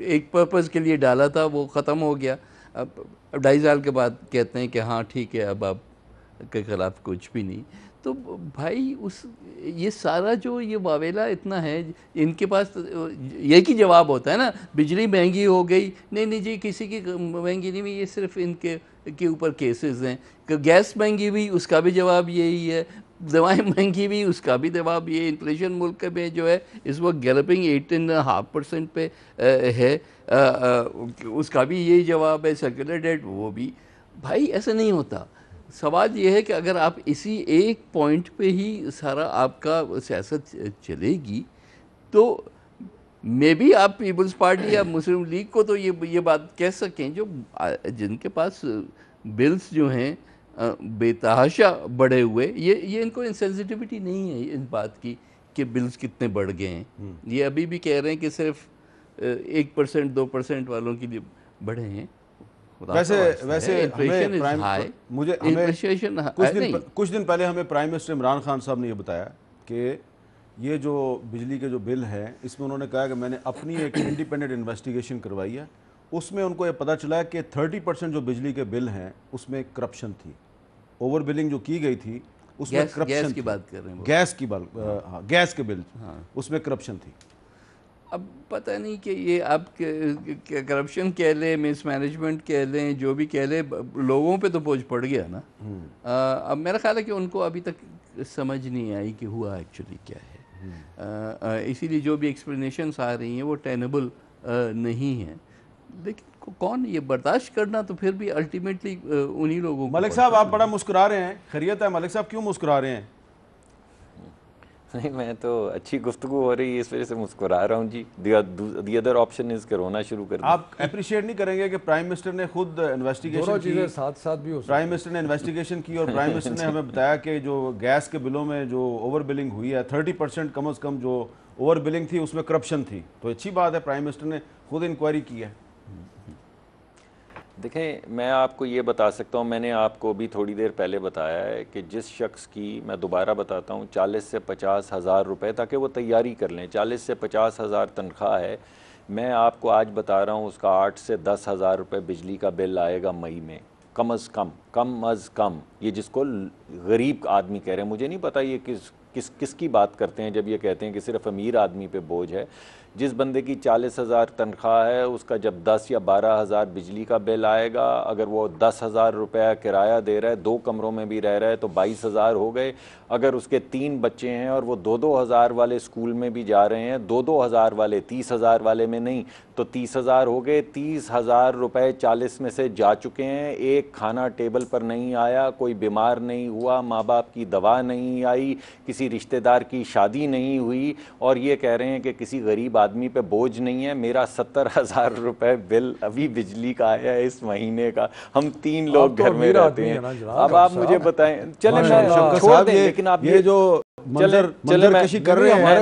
एक पर्पज़ के लिए डाला था, वो ख़त्म हो गया। अब 2.5 साल के बाद कहते हैं कि हाँ ठीक है, अब आपके ख़िलाफ़ कुछ भी नहीं। तो भाई ये सारा जो ये वावेला इतना है, इनके पास एक ही जवाब होता है ना, बिजली महंगी हो गई, नहीं जी किसी की महंगी नहीं हुई, ये सिर्फ इनके के ऊपर केसेस हैं। कि गैस महंगी हुई, उसका भी जवाब यही है। दवाएं महंगी हुई, उसका भी जवाब ये। इन्फ्लेशन मुल्क में जो है इस वक्त गैलपिंग 18.5% पे है, उसका भी यही जवाब है। सर्कुलर डेट वो भी। भाई ऐसा नहीं होता। सवाल ये है कि अगर आप इसी एक पॉइंट पे ही सारा आपका सियासत चलेगी तो मे बी आप पीपल्स पार्टी या मुस्लिम लीग को तो ये बात कह सकें, जो जिनके पास बिल्स जो हैं बेतहाशा बढ़े हुए, ये इनको इंसेंसिटिविटी नहीं है इस बात की कि बिल्स कितने बढ़ गए हैं। ये अभी भी कह रहे हैं कि सिर्फ 1% 2% वालों के लिए बढ़े हैं। वैसे इन्फ्लेशन इज हाई, कुछ दिन पहले हमें प्राइम मिनिस्टर इमरान खान साहब ने ये बताया कि ये जो बिजली के जो बिल हैं, इसमें उन्होंने कहा कि मैंने अपनी एक इंडिपेंडेंट इन्वेस्टिगेशन करवाई है, उसमें उनको ये पता चला है कि 30% जो बिजली के बिल हैं उसमें करप्शन थी, ओवर बिलिंग जो की गई थी उसमें करप्शन की बात कर रहे हैं, गैस की बात, हाँ गैस के बिल, उसमें करप्शन थी। अब पता नहीं कि ये आप करप्शन कह लें, मिसमैनेजमेंट कह लें, जो भी कह लें, लोगों पे तो बोझ पड़ गया ना। अब मेरा ख्याल है कि उनको अभी तक समझ नहीं आई कि हुआ एक्चुअली क्या है। इसीलिए जो भी एक्सप्लेनेशंस आ रही हैं वो टेनेबल नहीं है। लेकिन कौन ये बर्दाश्त करना, तो फिर भी अल्टीमेटली उन्हीं लोगों को। मलिक साहब आप बड़ा मुस्कुरा रहे हैं, खैरियत है? मलिक साहब क्यों मुस्कुरा रहे हैं? नहीं, मैं तो अच्छी गुफ्तगू हो रही है इस वजह से मुस्कुरा रहा हूँ जी। दी अदर ऑप्शन इज करोना शुरू कर। आप अप्रिशिएट नहीं करेंगे कि प्राइम मिनिस्टर ने खुद इन्वेस्टिगेशन की, साथ साथ भी हो, प्राइम मिनिस्टर ने इन्वेस्टिगेशन की और प्राइम मिनिस्टर ने हमें बताया कि जो गैस के बिलों में जो ओवर बिलिंग हुई है 30% कम से कम जो ओवर बिलिंग थी उसमें करप्शन थी। तो अच्छी बात है, प्राइम मिनिस्टर ने खुद इंक्वायरी की है। देखें, मैं आपको ये बता सकता हूँ, मैंने आपको भी थोड़ी देर पहले बताया है कि जिस शख्स की, मैं दोबारा बताता हूँ, 40 से 50 हज़ार रुपये, ताकि वो तैयारी कर लें, 40 से 50 हज़ार तनख्वाह है, मैं आपको आज बता रहा हूँ उसका 8 से 10 हज़ार रुपये बिजली का बिल आएगा मई में, कम अज़ कम। ये जिसको गरीब आदमी कह रहे हैं, मुझे नहीं पता ये किसकी बात करते हैं जब ये कहते हैं कि सिर्फ अमीर आदमी पे बोझ है। जिस बंदे की 40 हज़ार तनख्वाह है, उसका जब 10 या 12 हज़ार बिजली का बिल आएगा, अगर वो 10 हज़ार रुपया किराया दे रहा है, 2 कमरों में भी रह रहा है, तो 22 हज़ार हो गए। अगर उसके 3 बच्चे हैं और वो 2-2 हज़ार वाले स्कूल में भी जा रहे हैं, 2-2 हज़ार वाले, 30 हज़ार वाले में नहीं, तो 30 हज़ार हो गए। 30 हज़ार रुपये 40 में से जा चुके हैं। एक खाना टेबल पर नहीं आया, कोई बीमार नहीं हुआ, माँ बाप की दवा नहीं आई, किसी रिश्तेदार की शादी नहीं हुई, और ये कह रहे हैं कि किसी गरीब आदमी पे बोझ नहीं है। मेरा 70 हज़ार रुपये बिल अभी बिजली का आया है इस महीने का। हम 3 लोग घर में रहते हैं। अब आप मुझे बताएं, चले मैं छोड़ दें, लेकिन आप ये जो मंजरकशी कर रहे हैं,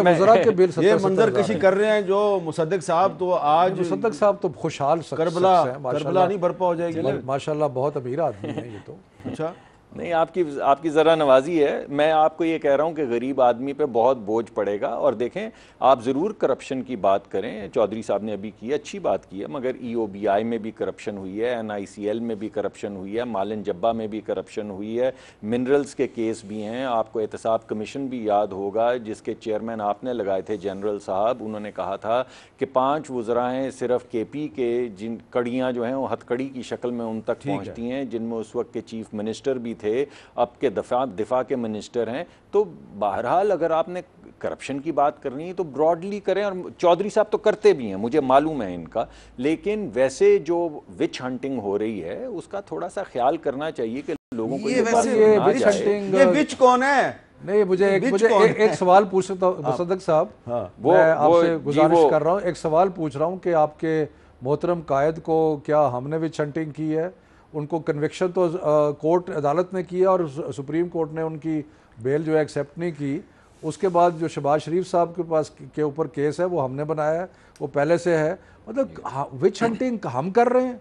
ये मंजरकशी कर रहे हैं जो मुसद्दिक साहब, तो आज मुसद्दिक साहब तो खुशहाल करबला नहीं बर्पा हो जाएगी। माशाल्लाह बहुत अमीर आदमी है ये तो। अच्छा, नहीं, आपकी ज़रा नवाजी है। मैं आपको ये कह रहा हूँ कि गरीब आदमी पे बहुत बोझ पड़ेगा। और देखें, आप ज़रूर करप्शन की बात करें, चौधरी साहब ने अभी की, अच्छी बात की है, मगर EOBI में भी करप्शन हुई है, NICL में भी करप्शन हुई है, मालिन जब्बा में भी करप्शन हुई है, मिनरल्स के केस भी हैं। आपको एहतसाब कमीशन भी याद होगा जिसके चेयरमैन आपने लगाए थे, जनरल साहब। उन्होंने कहा था कि 5 वज़रा हैं सिर्फ KP के, जिन कड़ियाँ जो हैं वो हथकड़ी की शक्ल में उन तक पहुँचती हैं, जिनमें उस वक्त के चीफ मिनिस्टर भी थे, अब के दिफा के मिनिस्टर हैं। तो बहरहाल अगर आपने करप्शन की बात करनी है तो ब्रॉडली करें, और चौधरी साहब तो करते भी हैं, मुझे मालूम है इनका, लेकिन वैसे जो विच हंटिंग हो रही है उसका थोड़ा सा ख्याल करना चाहिए कि लोगों को ये विच हंटिंग, ये विच कौन है? नहीं, मुझे एक सवाल पूछ सकता हूँ मुसद्दिक साहब, मैं आपसे गुजारिश कर रहा हूँ, एक सवाल पूछ रहा हूँ कि आपके मोहतरम कायद को क्या हमने विच हंटिंग की है? उनको कन्विक्शन तो कोर्ट अदालत ने किया और सुप्रीम कोर्ट ने उनकी बेल जो है एक्सेप्ट नहीं की। उसके बाद जो शहबाज शरीफ साहब के पास के ऊपर केस है वो हमने बनाया है, वो पहले से है। मतलब विच हंटिंग हम कर रहे हैं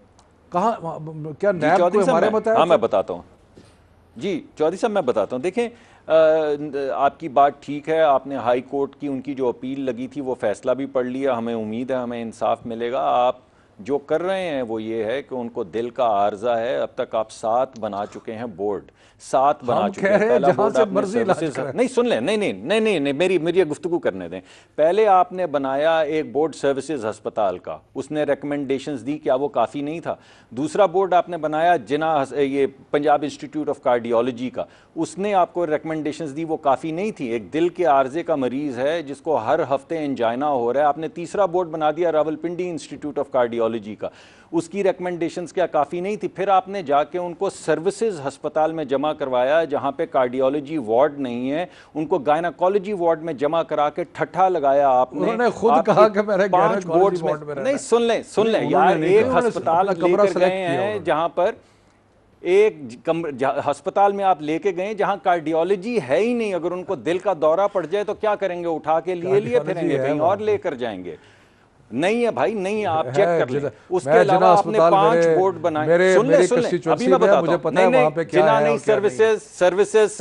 कहाँ? क्या नैब को हमारे बताया? हाँ, मैं बताता हूँ जी चौधरी साहब, मैं बताता हूँ। देखें, आपकी बात ठीक है, आपने हाई कोर्ट की उनकी जो अपील लगी थी वो फैसला भी पढ़ लिया, हमें उम्मीद है हमें इंसाफ मिलेगा। आप जो कर रहे हैं वो ये है कि उनको दिल का आर्जा है। अब तक आप 7 बना चुके हैं बोर्ड, 7 बना चुके हैं। पहला बोर्ड आपने सर्विसेज, नहीं सुन लें, नहीं मेरी गुफ्तगू करने दें। पहले आपने बनाया एक बोर्ड सर्विसेज अस्पताल का, उसने रिकमेंडेशंस दी, क्या वो काफ़ी नहीं था? दूसरा बोर्ड आपने बनाया ये पंजाब इंस्टीट्यूट ऑफ कार्डियोलॉजी का, उसने आपको रिकमेंडेशंस दी, वो काफ़ी नहीं थी। एक दिल के आर्जे का मरीज़ है जिसको हर हफ्ते एंजाइना हो रहा है, आपने तीसरा बोर्ड बना दिया Rawalpindi institute of cardiology cardiology का, उसकी रिकमेंडेशंस क्या काफ़ी नहीं थी? फिर आपने जाके उनको सर्विसेज अस्पताल में जमा करवाया जहाँ पे कार्डियोलॉजी वार्ड नहीं है, उनको गायनाकोलॉजी वार्ड में जमा करा के ठट्ठा लगाया आपने। उन्होंने खुद कहा कि मेरे 5 बोर्ड्स में नहीं, सुन लें यार, एक अस्पताल लेकर गए हैं जहाँ पर अस्पताल में आप लेके गए जहां कार्डियोलॉजी है ही नहीं। अगर उनको दिल का दौरा पड़ जाए तो क्या करेंगे? उठा के लिए फिरेंगे, कहीं और लेकर जाएंगे? नहीं है भाई, नहीं है, आप चेक कर लें। उसके अलावा आपने 5 बोर्ड बनाए। सुन ले, अभी मैं बताता हूं। नहीं, सर्विसेज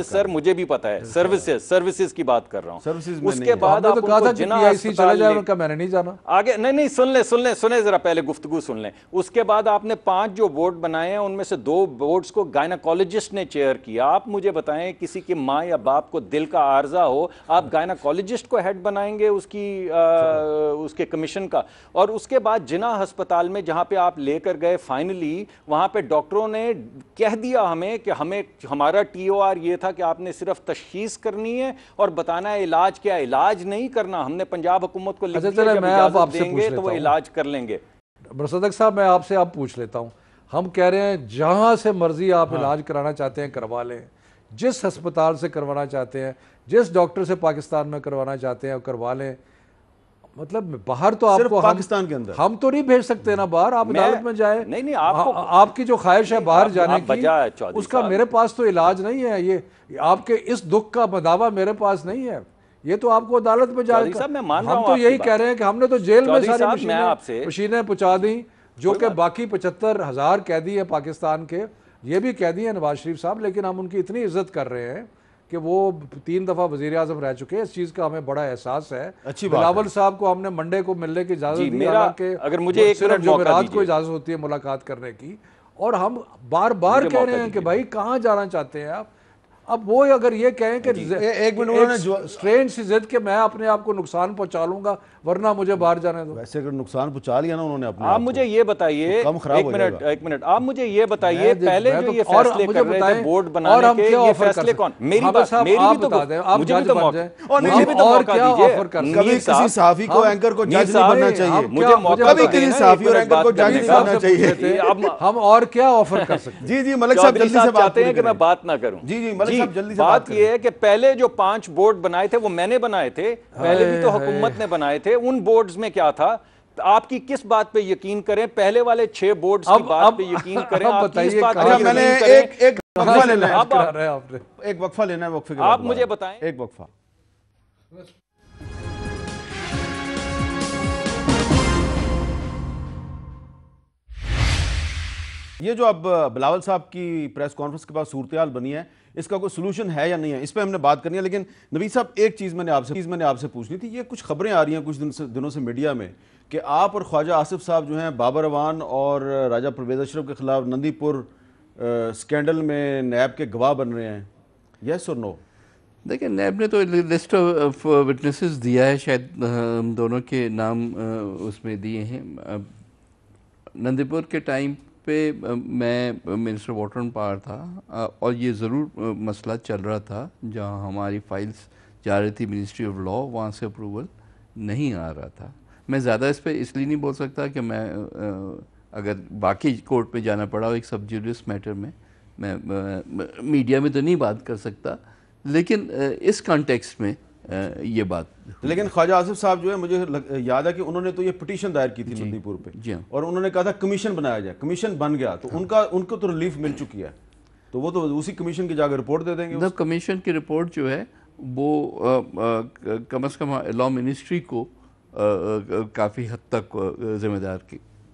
सर, मुझे भी पता है, सर्विसेज की बात कर रहा हूं। उसके बाद आप उनको जिना अस्पताल मैंने नहीं जाना आगे, नहीं, सुने जरा, पहले गुफ्तगू सुन लें। उसके बाद आपने 5 जो बोर्ड बनाए हैं उनमें से 2 बोर्ड्स को गायनाकोलॉजिस्ट ने चेयर किया। आप मुझे बताएं, किसी की माँ या बाप को दिल का आर्जा हो, आप गायनाकोलॉजिस्ट को हेड बनाएंगे उसके कमीशन का? और उसके बाद जिना अस्पताल में जहां पे आप लेकर गए, फाइनली वहां पे डॉक्टरों ने कह दिया हमें हमारा TOR ये था कि आपने सिर्फ तशखीस करनी है और बताना है इलाज क्या है, इलाज नहीं करना। हमने पंजाब हुकूमत को लिख दिया जब इजाजत देंगे तो वो इलाज कर लेंगे। मुसद्दक साहब, मैं आपसे अब पूछ लेता हूं, हम कह रहे हैं जहां से मर्जी आप इलाज कराना चाहते हैं करवा लें, जिस अस्पताल से करवाना चाहते हैं, जिस डॉक्टर से पाकिस्तान में करवाना चाहते हैं करवा लें। मतलब बाहर तो आपको पाकिस्तान के अंदर हम तो नहीं भेज सकते ना बाहर, आप अदालत में जाए। नहीं, आपकी जो ख्वाहिश है बाहर जाने की, उसका मेरे पास तो इलाज नहीं है। ये आपके इस दुख का दावा मेरे पास नहीं है, ये तो आपको अदालत में जाए। हम तो यही कह रहे हैं कि हमने तो जेल में सारी मशीनें पहुंचा दी, जो कि बाकी 75,000 कैदी है पाकिस्तान के, ये भी कैदी है नवाज शरीफ साहब, लेकिन हम उनकी इतनी इज्जत कर रहे हैं कि वो 3 दफा वजीर आजम रह चुके हैं। इस चीज का हमें बड़ा एहसास है। बिलावल साहब को हमने मंडे को मिलने की इजाजत दी, हालांकि अगर मुझे एक मिनट जुमेरात को इजाजत होती है मुलाकात करने की, और हम बार बार कह रहे हैं कि भाई कहाँ जाना चाहते हैं आप। अब वो अगर ये कहें कि एक मिनट उन्होंने स्ट्रेन सी जिद कि मैं अपने आप को नुकसान पहुंचा लूंगा वरना मुझे बाहर जाने दो। वैसे अगर नुकसान पहुंचा लिया ना उन्होंने अपने आप मुझे ये बताइए, एक मिनट आप मुझे ये बताइए, पहले जो ये फैसले कर रहे थे बोर्ड बनाने के, ये फैसले कौन? मेरी भी तो मुझे भी तो मौका दीजिए। कभी किसी सहाफी को एंकर को जज नहीं बनना चाहिए, मुझे मौका भी किसी सहाफी और एंकर को जज नहीं बनना चाहिए। हम और क्या ऑफर कर सकते हैं? जी जी मलिक साहब जल्दी से चाहते हैं कि मैं बात ना करूं। जी जी मलिक साहब जल्दी से बात ये है कि पहले जो 5 बोर्ड बनाए थे वो मैंने बनाए थे, पहले भी तो हुकूमत ने बनाए थे। उन बोर्ड्स में क्या था? आपकी किस बात पे यकीन करें? पहले वाले 6 बोर्ड्स की बात पे यकीन करें? मैंने एक वक्फा लेना है, एक वक्फा लेना है, वक्फे के आप मुझे बताएं। एक वक्फा। ये जो अब बिलावल साहब की प्रेस कॉन्फ्रेंस के बाद सूरत-ए-हाल बनी है, इसका कोई सोल्यूशन है या नहीं है, इस पर हमने बात करनी है। लेकिन नवीद साहब, एक चीज़ मैंने आपसे पूछनी थी। ये कुछ खबरें आ रही हैं कुछ दिनों से मीडिया में कि आप और ख्वाजा आसिफ साहब जो हैं बाबर अवान और राजा परवेज़ अशरफ के खिलाफ नंदीपुर स्कैंडल में नैब के गवाह बन रहे हैं। येस और नो? देखिए, नैब ने तो लिस्ट ऑफ विटनेसेस दिया है, शायद हम दोनों के नाम उसमें दिए हैं। नंदीपुर के टाइम पे मैं मिनिस्टर वाटर एंड पावर था और ये ज़रूर मसला चल रहा था जहाँ हमारी फाइल्स जा रही थी मिनिस्ट्री ऑफ लॉ, वहाँ से अप्रूवल नहीं आ रहा था। मैं ज़्यादा इस पर इसलिए नहीं बोल सकता कि मैं अगर बाकी कोर्ट पे जाना पड़ा हो एक सब जुडिस मैटर में, मैं मीडिया में तो नहीं बात कर सकता, लेकिन इस कॉन्टेक्स्ट में ये बात। लेकिन ख्वाजा आसिफ साहब जो है, मुझे याद है कि उन्होंने तो ये पिटीशन दायर की थी नंदीपुर पे, और उन्होंने कहा था कमीशन बनाया जाए। कमीशन बन गया तो उनको तो रिलीफ मिल चुकी है, तो वो तो उसी कमीशन की जाकर रिपोर्ट दे देंगे। कमीशन की रिपोर्ट जो है वो कम से कम लॉ मिनिस्ट्री को काफ़ी हद तक जिम्मेदार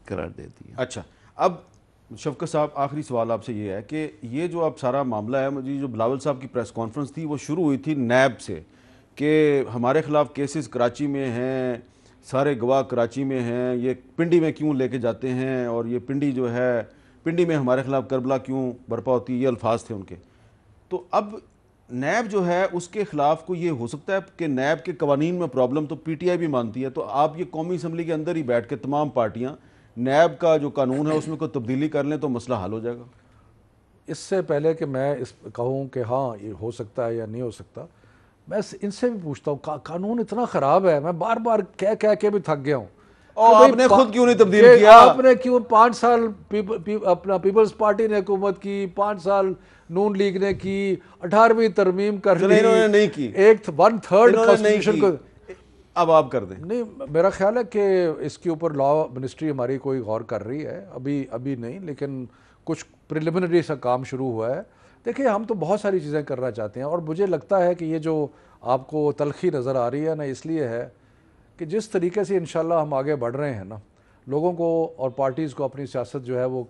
करार देती है। अच्छा, अब शफकत साहब, आखिरी सवाल आपसे ये है कि ये जो अब सारा मामला है, मुझे जो बिलावल साहब की प्रेस कॉन्फ्रेंस थी वो शुरू हुई थी नैब से कि हमारे ख़िलाफ़ केसेस कराची में हैं, सारे गवाह कराची में हैं, ये पिंडी में क्यों लेके जाते हैं, और ये पिंडी जो है, पिंडी में हमारे ख़िलाफ़ करबला क्यों बर्पा होती है, ये अल्फाज थे उनके। तो अब नैब जो है उसके ख़िलाफ़ को ये हो सकता है कि नैब के कवानीन में प्रॉब्लम तो PTI भी मानती है, तो आप ये कौमी असम्बली के अंदर ही बैठ के तमाम पार्टियाँ नैब का जो कानून है उसमें कोई तब्दीली कर लें तो मसला हल हो जाएगा। इससे पहले कि मैं इस कहूँ कि हाँ ये हो सकता है या नहीं हो सकता, मैं इनसे भी पूछता हूँ, कानून इतना ख़राब है, मैं बार बार कह के भी थक गया हूँ और भाई आपने खुद क्यों नहीं तब्दील ये किया? आपने क्यों 5 साल अपना पीपल्स पार्टी ने हुकूमत की, 5 साल नून लीग ने की, 18वीं तरमीम कर चलो ली, इन्होंने नहीं की, एक 1/3 इन्होंने नहीं कॉन्स्टिट्यूशन को। की, अब आप कर दें। नहीं, मेरा ख्याल है कि इसके ऊपर लॉ मिनिस्ट्री हमारी कोई गौर कर रही है, अभी नहीं, लेकिन कुछ प्रिलिमिनरी सा काम शुरू हुआ है। देखिए, हम तो बहुत सारी चीज़ें करना चाहते हैं और मुझे लगता है कि ये जो आपको तलखी नज़र आ रही है ना, इसलिए है कि जिस तरीके से इंशाल्लाह हम आगे बढ़ रहे हैं ना, लोगों को और पार्टीज़ को अपनी सियासत जो है वो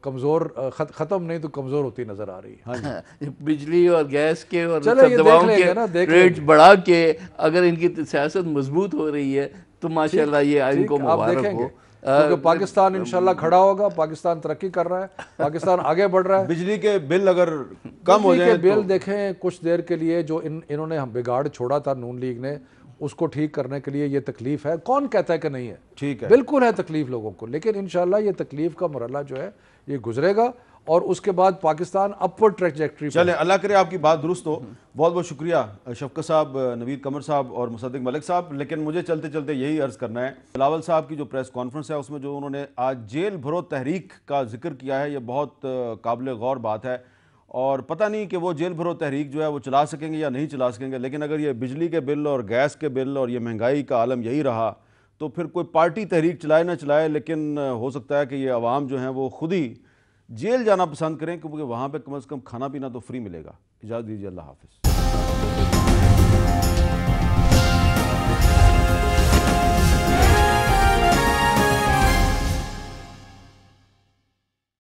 कमज़ोर ख़त्म नहीं तो कमज़ोर होती नज़र आ रही है। बिजली और गैस के और चलो ये दवाओं देख लेंगे ना, देख के रेट्स लेंगे। बढ़ा के अगर इनकी सियासत मजबूत हो रही है तो माशाल्लाह ये ठीक, इनको आप मुबारक देखेंगे, हो। क्योंकि पाकिस्तान इंशाल्लाह खड़ा होगा, पाकिस्तान तरक्की कर रहा है, पाकिस्तान आगे बढ़ रहा है। बिजली के बिल अगर कम हो बिजली जाए के बिल तो देखें, कुछ देर के लिए जो इन्होंने हम बिगाड़ छोड़ा था नून लीग ने, उसको ठीक करने के लिए ये तकलीफ है। कौन कहता है कि नहीं है? ठीक है, बिल्कुल है तकलीफ लोगों को, लेकिन इंशाल्लाह ये तकलीफ का मरहला जो है ये गुजरेगा और उसके बाद पाकिस्तान अपवर्ड ट्रैजेक्टरी पे। चलें, अल्लाह करे आपकी बात दुरुस्त हो। बहुत बहुत शुक्रिया शफकत साहब, नवीद कमर साहब और मुसद्दिक मलिक साहब। लेकिन मुझे चलते चलते यही अर्ज़ करना है, बिलावल साहब की जो प्रेस कॉन्फ्रेंस है उसमें जो उन्होंने आज जेल भरो तहरीक का जिक्र किया है, ये बहुत काबिल गौर बात है। और पता नहीं कि वो जेल भरो तहरीक जो है वो चला सकेंगे या नहीं चला सकेंगे, लेकिन अगर ये बिजली के बिल और गैस के बिल और ये महंगाई का आलम यही रहा तो फिर कोई पार्टी तहरीक चलाए ना चलाए, लेकिन हो सकता है कि ये अवाम जो हैं वो खुद ही जेल जाना पसंद करें, क्योंकि वहाँ पे कम से कम खाना पीना तो फ्री मिलेगा। इजाज़त दीजिए, अल्लाह हाफ़िज़।